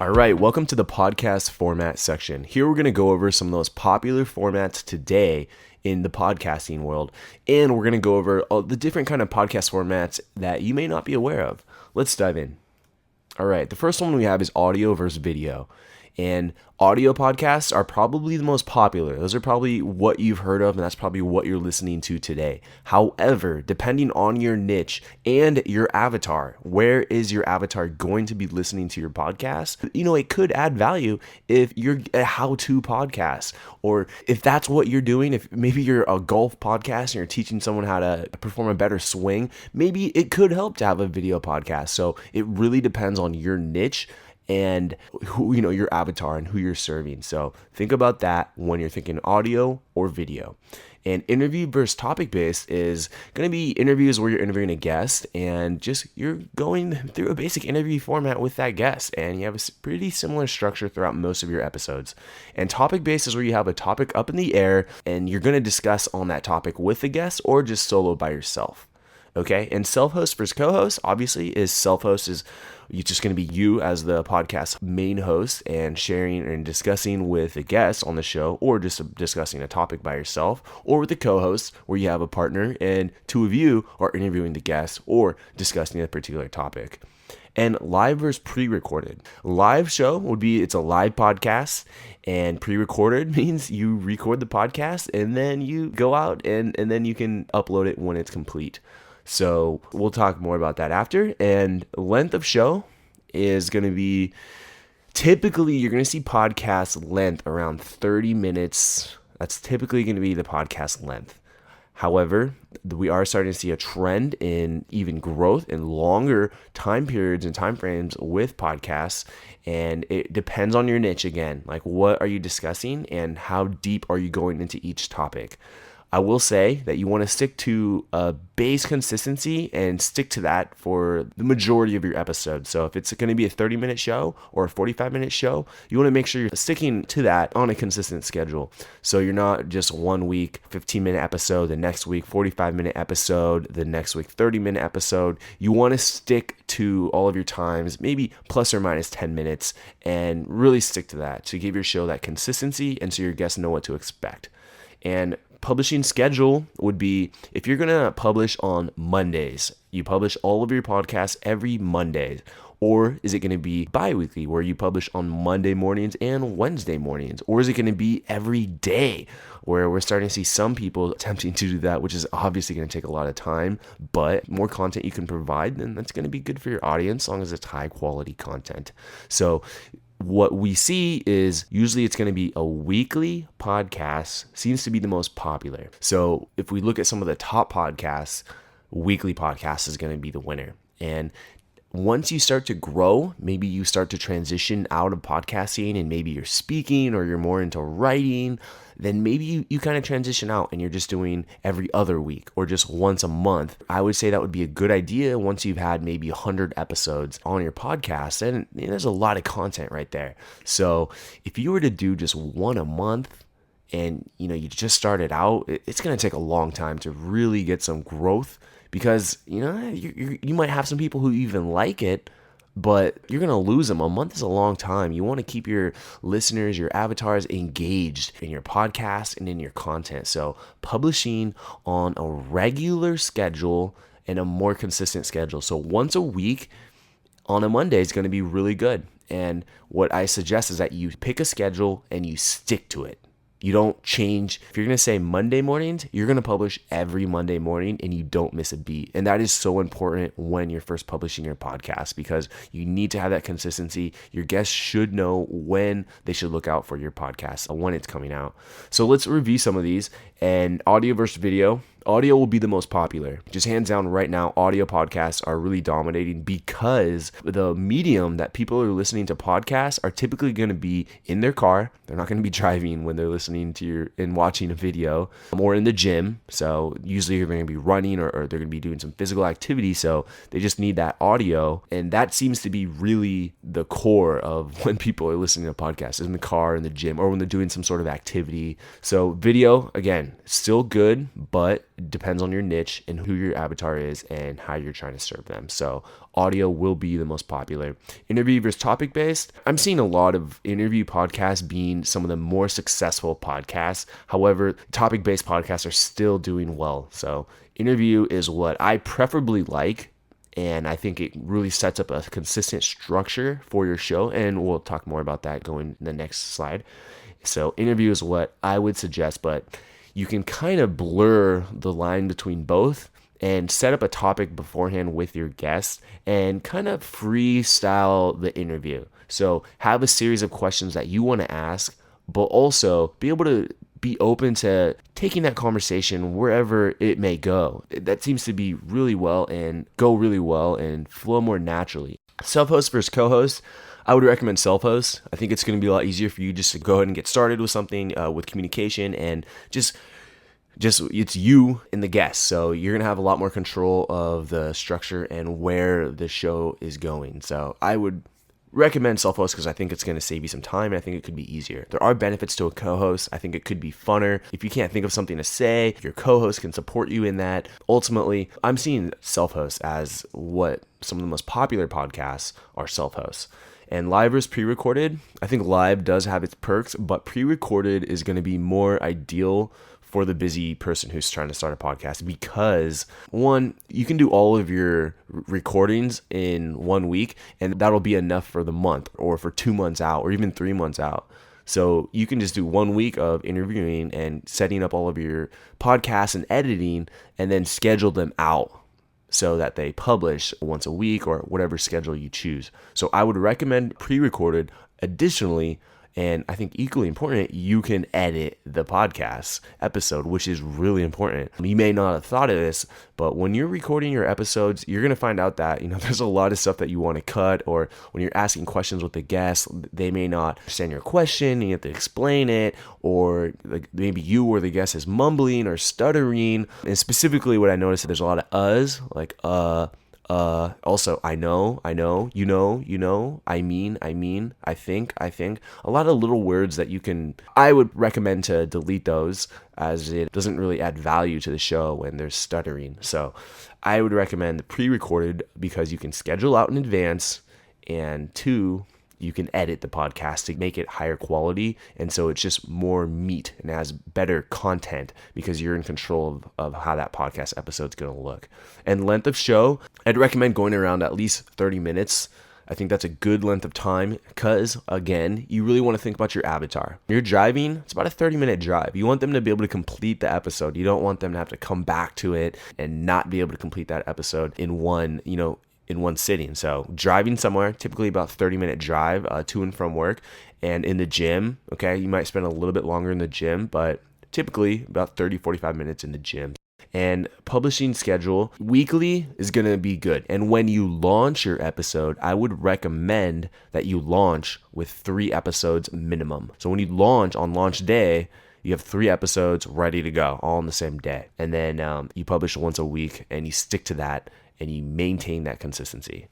All right, welcome to the podcast format section. Here we're going to go over some of those popular formats today in the podcasting world, and we're going to go over all the different kind of podcast formats that you may not be aware of. Let's dive in. All right, the first one we have is audio versus video. And audio podcasts are probably the most popular. Those are probably what you've heard of, and that's probably what you're listening to today. However, depending on your niche and your avatar, where is your avatar going to be listening to your podcast? It could add value if you're a how-to podcast, or if that's what you're doing, if maybe you're a golf podcast and you're teaching someone how to perform a better swing, maybe it could help to have a video podcast. So it really depends on your niche and who, your avatar and who you're serving. So think about that when you're thinking audio or video. And interview versus topic based is going to be interviews where you're interviewing a guest and just you're going through a basic interview format with that guest, and you have a pretty similar structure throughout most of your episodes. And topic based is where you have a topic up in the air and you're going to discuss on that topic with the guest or just solo by yourself. Okay, and self-host versus co-host, obviously, is self-host is just going to be you as the podcast main host and sharing and discussing with a guest on the show, or just discussing a topic by yourself, or with the co-host where you have a partner and two of you are interviewing the guest or discussing a particular topic. And live versus pre-recorded. Live show would be, it's a live podcast, and pre-recorded means you record the podcast and then you go out and then you can upload it when it's complete. So we'll talk more about that after. And length of show is going to be, typically you're going to see podcast length around 30 minutes. That's typically going to be the podcast length. However, we are starting to see a trend in even growth in longer time periods and time frames with podcasts. And it depends on your niche again. Like, what are you discussing and how deep are you going into each topic? I will say that you want to stick to a base consistency and stick to that for the majority of your episodes. So if it's going to be a 30-minute show or a 45-minute show, you want to make sure you're sticking to that on a consistent schedule. So you're not just 1 week, 15-minute episode, the next week, 45-minute episode, the next week, 30-minute episode. You want to stick to all of your times, maybe plus or minus 10 minutes, and really stick to that to give your show that consistency and so your guests know what to expect. And publishing schedule would be, if you're going to publish on Mondays, you publish all of your podcasts every Monday. Or is it going to be bi-weekly where you publish on Monday mornings and Wednesday mornings? Or is it going to be every day where we're starting to see some people attempting to do that, which is obviously going to take a lot of time, but more content you can provide, then that's going to be good for your audience as long as it's high quality content. So what we see is usually it's going to be a weekly podcast seems to be the most popular. So if we look at some of the top podcasts, weekly podcast is going to be the winner. And once you start to grow, maybe you start to transition out of podcasting and maybe you're speaking or you're more into writing, then maybe you kind of transition out and you're just doing every other week or just once a month. I would say that would be a good idea once you've had maybe 100 episodes on your podcast, and there's a lot of content right there. So if you were to do just one a month and you just started out, it's going to take a long time to really get some growth, because you might have some people who even like it, but you're going to lose them. A month is a long time. You want to keep your listeners, your avatars engaged in your podcast and in your content. So publishing on a regular schedule and a more consistent schedule. So once a week on a Monday is going to be really good. And what I suggest is that you pick a schedule and you stick to it. You don't change. If you're going to say Monday mornings, you're going to publish every Monday morning and you don't miss a beat. And that is so important when you're first publishing your podcast, because you need to have that consistency. Your guests should know when they should look out for your podcast, when it's coming out. So let's review some of these. And audio versus video. Audio will be the most popular. Just hands down right now, audio podcasts are really dominating because the medium that people are listening to podcasts are typically going to be in their car. They're not going to be driving when they're listening to and watching a video, or in the gym. So usually you're going to be running or they're going to be doing some physical activity. So they just need that audio. And that seems to be really the core of when people are listening to podcasts, is in the car, in the gym, or when they're doing some sort of activity. So video, again, still good, but It depends on your niche and who your avatar is and how you're trying to serve them. So audio will be the most popular. Interview versus topic based. I'm seeing a lot of interview podcasts being some of the more successful podcasts. However, topic based podcasts are still doing well. So interview is what I preferably like. And I think it really sets up a consistent structure for your show. And we'll talk more about that going in the next slide. So interview is what I would suggest, but you can kind of blur the line between both and set up a topic beforehand with your guest and kind of freestyle the interview. So have a series of questions that you want to ask, but also be able to be open to taking that conversation wherever it may go. That seems to be really well and go really well and flow more naturally. Self-host versus co-host. I would recommend self-host. I think it's going to be a lot easier for you just to go ahead and get started with something with communication and just it's you and the guest. So you're going to have a lot more control of the structure and where the show is going. So I would recommend self-host because I think it's going to save you some time and I think it could be easier. There are benefits to a co-host. I think it could be funner. If you can't think of something to say, your co-host can support you in that. Ultimately, I'm seeing self-host as what some of the most popular podcasts are self-hosts. And live versus pre-recorded, I think live does have its perks, but pre-recorded is going to be more ideal for the busy person who's trying to start a podcast because, one, you can do all of your recordings in 1 week and that'll be enough for the month or for 2 months out or even 3 months out. So you can just do 1 week of interviewing and setting up all of your podcasts and editing and then schedule them out so that they publish once a week or whatever schedule you choose. So I would recommend pre-recorded. Additionally, and I think equally important, you can edit the podcast episode, which is really important. You may not have thought of this, but when you're recording your episodes, you're going to find out that, there's a lot of stuff that you want to cut, or when you're asking questions with the guests, they may not understand your question, and you have to explain it, or like maybe you or the guest is mumbling or stuttering. And specifically what I noticed, there's a lot of uhs, like also, I know, you know, I mean, I think, a lot of little words that I would recommend to delete those as it doesn't really add value to the show when there's stuttering. So I would recommend the pre-recorded because you can schedule out in advance, and 2, you can edit the podcast to make it higher quality. And so it's just more meat and has better content because you're in control of how that podcast episode's going to look. And length of show, I'd recommend going around at least 30 minutes. I think that's a good length of time because, again, you really want to think about your avatar. You're driving, it's about a 30-minute drive. You want them to be able to complete the episode. You don't want them to have to come back to it and not be able to complete that episode in one sitting. So driving somewhere, typically about 30-minute drive to and from work, and in the gym, okay, you might spend a little bit longer in the gym, but typically about 30-45 minutes in the gym. And publishing schedule, weekly is going to be good. And when you launch your episode, I would recommend that you launch with 3 episodes minimum. So when you launch on launch day, you have 3 episodes ready to go all on the same day. And then you publish once a week and you stick to that and you maintain that consistency.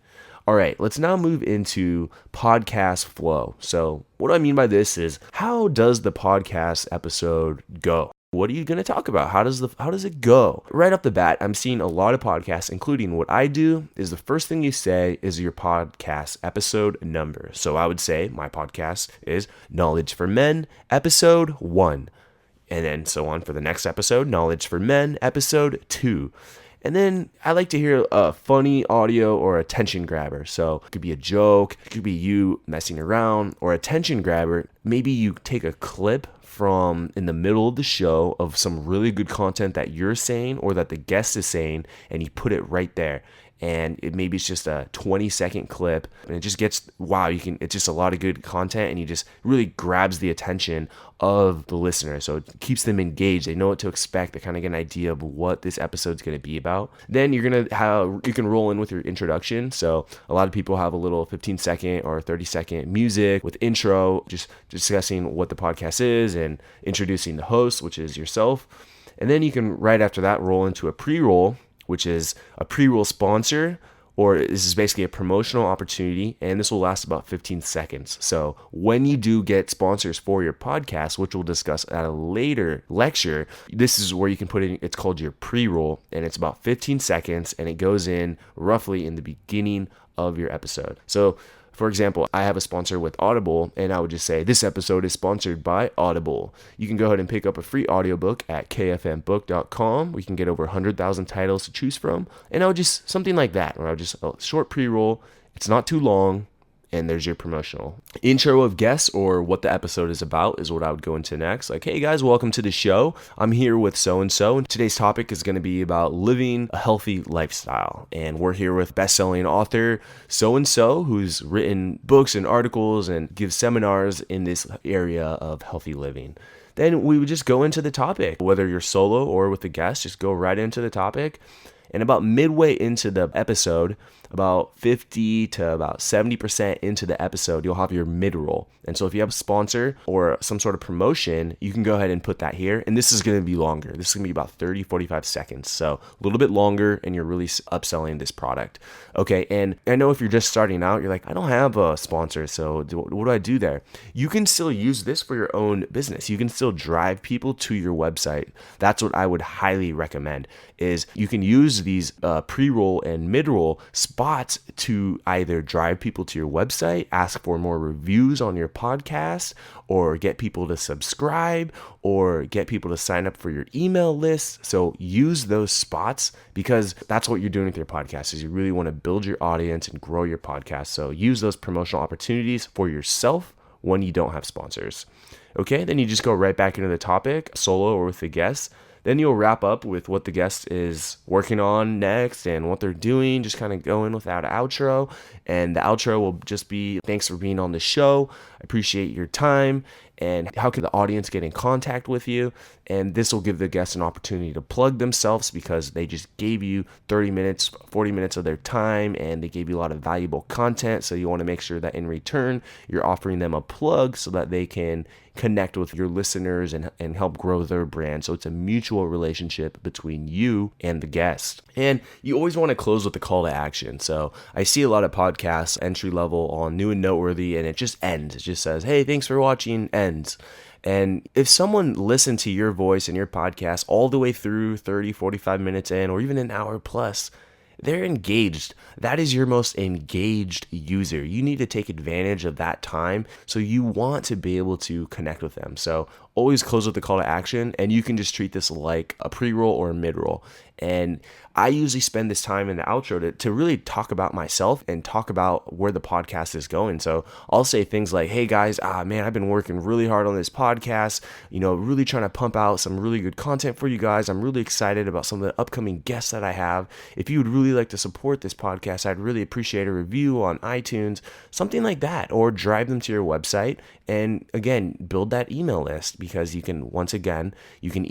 All right, let's now move into podcast flow. So what I mean by this is, how does the podcast episode go? What are you going to talk about? How does it go? Right off the bat, I'm seeing a lot of podcasts, including what I do, is the first thing you say is your podcast episode number. So I would say my podcast is Knowledge for Men, episode 1. And then so on for the next episode, Knowledge for Men, episode 2. And then I like to hear a funny audio or attention grabber. So it could be a joke, it could be you messing around, or attention grabber. Maybe you take a clip from in the middle of the show of some really good content that you're saying or that the guest is saying, and you put it right there. And maybe it's just a 20-second clip, and it just gets, it's just a lot of good content, and you just really grabs the attention of the listener. So it keeps them engaged. They know what to expect. They kind of get an idea of what this episode's going to be about. Then you can roll in with your introduction. So a lot of people have a little 15-second or 30-second music with intro, just discussing what the podcast is and introducing the host, which is yourself. And then you can, right after that, roll into a pre-roll, which is a pre-roll sponsor or this is basically a promotional opportunity, and this will last about 15 seconds. So when you do get sponsors for your podcast, which we'll discuss at a later lecture, this is where you can put in, it's called your pre-roll, and it's about 15 seconds, and it goes in roughly in the beginning of your episode. So for example, I have a sponsor with Audible, and I would just say, this episode is sponsored by Audible. You can go ahead and pick up a free audiobook at kfmbook.com. We can get over 100,000 titles to choose from. And I would just, something like that, where I would just, a short pre-roll. It's not too long. And there's your promotional. Intro of guests, or what the episode is about, is what I would go into next. Like, hey guys, welcome to the show. I'm here with so-and-so, and today's topic is going to be about living a healthy lifestyle. And we're here with best-selling author so-and-so, who's written books and articles and gives seminars in this area of healthy living. Then we would just go into the topic. Whether you're solo or with a guest, just go right into the topic. And about midway into the episode, about 50 to about 70% into the episode, you'll have your mid-roll. And so if you have a sponsor or some sort of promotion, you can go ahead and put that here. And this is going to be longer. This is going to be about 30, 45 seconds. So a little bit longer, and you're really upselling this product. Okay, and I know if you're just starting out, you're like, I don't have a sponsor, so what do I do there? You can still use this for your own business. You can still drive people to your website. That's what I would highly recommend, is you can use these pre-roll and mid-roll spots to either drive people to your website, ask for more reviews on your podcast, or get people to subscribe, or get people to sign up for your email list. So use those spots, because that's what you're doing with your podcast, is you really want to build your audience and grow your podcast. So use those promotional opportunities for yourself when you don't have sponsors. Okay, then you just go right back into the topic, solo or with the guest. Then you'll wrap up with what the guest is working on next and what they're doing, just kind of going without an outro. And the outro will just be, thanks for being on the show. I appreciate your time. And how can the audience get in contact with you? And this will give the guest an opportunity to plug themselves, because they just gave you 30 minutes, 40 minutes of their time, and they gave you a lot of valuable content. So you want to make sure that in return, you're offering them a plug so that they can connect with your listeners and help grow their brand. So it's a mutual relationship between you and the guest. And you always want to close with a call to action. So I see a lot of podcasts entry level on New and Noteworthy, and it just ends. It just says, hey, thanks for watching, ends. And if someone listened to your voice and your podcast all the way through 30, 45 minutes in, or even an hour plus, they're engaged. That is your most engaged user. You need to take advantage of that time. So you want to be able to connect with them. So always close with the call to action, and you can just treat this like a pre-roll or a mid-roll. And I usually spend this time in the outro to really talk about myself and talk about where the podcast is going. So I'll say things like, hey guys, man, I've been working really hard on this podcast, really trying to pump out some really good content for you guys. I'm really excited about some of the upcoming guests that I have. If you would really like to support this podcast, I'd really appreciate a review on iTunes, something like that, or drive them to your website. And again, build that email list, because you can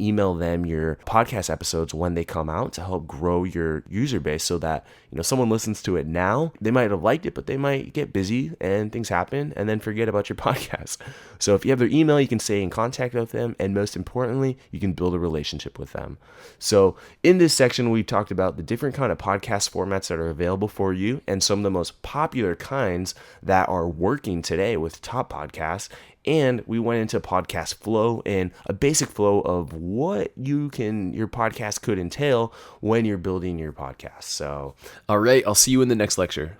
email them your podcast episodes when they come out to help grow your user base, so that someone listens to it now. They might have liked it, but they might get busy and things happen and then forget about your podcast. So if you have their email, you can stay in contact with them, and most importantly, you can build a relationship with them. So in this section, we've talked about the different kind of podcast formats that are available for you, and some of the most popular kinds that are working today with top podcasts. And we went into podcast flow and a basic flow of what your podcast could entail when you're building your podcast. So, all right, I'll see you in the next lecture.